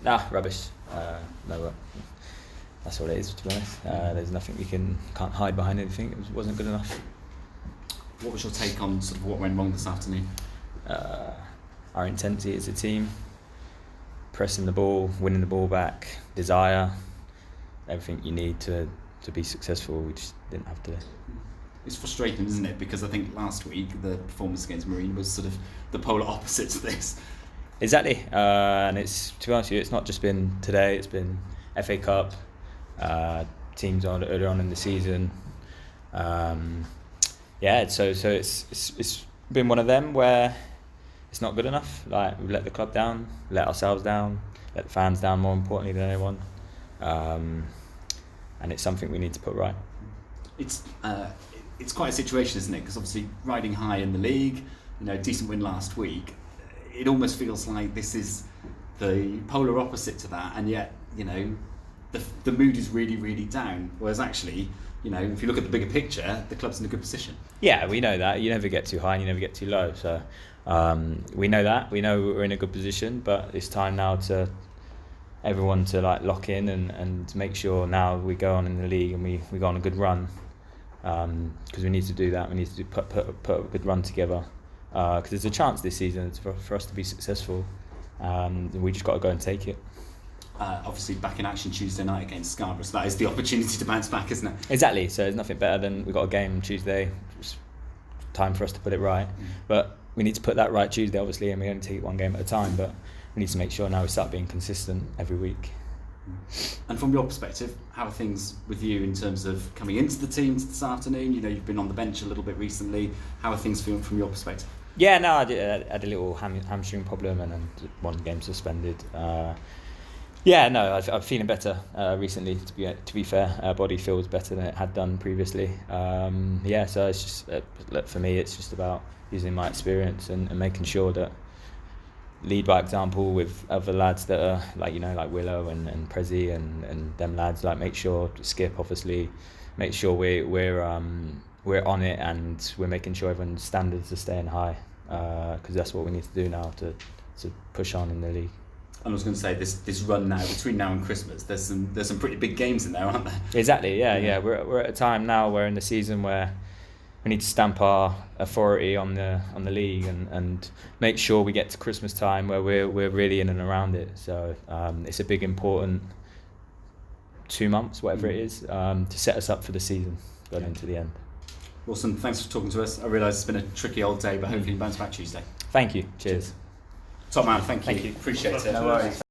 Nah, rubbish. No, that's all it is, to be honest. There's nothing can't hide behind anything. It wasn't good enough. What was your take on sort of what went wrong this afternoon? Our intensity as a team, pressing the ball, winning the ball back, desire, everything you need to be successful. We just didn't have to. It's frustrating, isn't it? Because I think last week the performance against Marine was sort of the polar opposite to this. Exactly, and it's, to be honest with you, it's not just been today. It's been FA Cup, teams earlier on in the season. So it's been one of them where it's not good enough. Like, we've let the club down, let ourselves down, let the fans down, more importantly than anyone. And it's something we need to put right. It's quite a situation, isn't it? Because obviously riding high in the league, decent win last week. It almost feels like this is the polar opposite to that, and yet the mood is really, really down. Whereas actually, if you look at the bigger picture, the club's in a good position. Yeah, we know that. You never get too high and you never get too low. So we know that. We know we're in a good position, but it's time now to everyone to lock in and make sure now we go on in the league and we go on a good run, because we need to do that. We need to put a good run together, because there's a chance this season for us to be successful. We just got to go and take it. Obviously back in action Tuesday night against Scarborough, so that is the opportunity to bounce back, isn't it? Exactly, so there's nothing better than we've got a game Tuesday. It's time for us to put it right. But we need to put that right Tuesday, obviously, and we only take it one game at a time, but we need to make sure now we start being consistent every week. And from your perspective, how are things with you in terms of coming into the team this afternoon? You've been on the bench a little bit recently. How are things feeling from your perspective? Yeah, no, I had a little hamstring problem and then one game suspended. I'm feeling better recently. To be fair, body feels better than it had done previously. So it's just for me, it's just about using my experience and making sure that lead by example with other lads that are like Willow and Prezi and them lads. Make sure Skip, obviously, make sure we're on it and we're making sure everyone's standards are staying high, because that's what we need to do now to push on in the league. I was going to say this run now between now and Christmas. There's some pretty big games in there, aren't there? Exactly. Yeah. We're at a time now where in the season where we need to stamp our authority on the league and make sure we get to Christmas time where we're really in and around it. So it's a big important 2 months, whatever it is, to set us up for the season going into the end. Lawson, thanks for talking to us. I realise it's been a tricky old day, but hopefully you bounce back Tuesday. Thank you. Cheers. Top man, thank you. Appreciate it. No worries.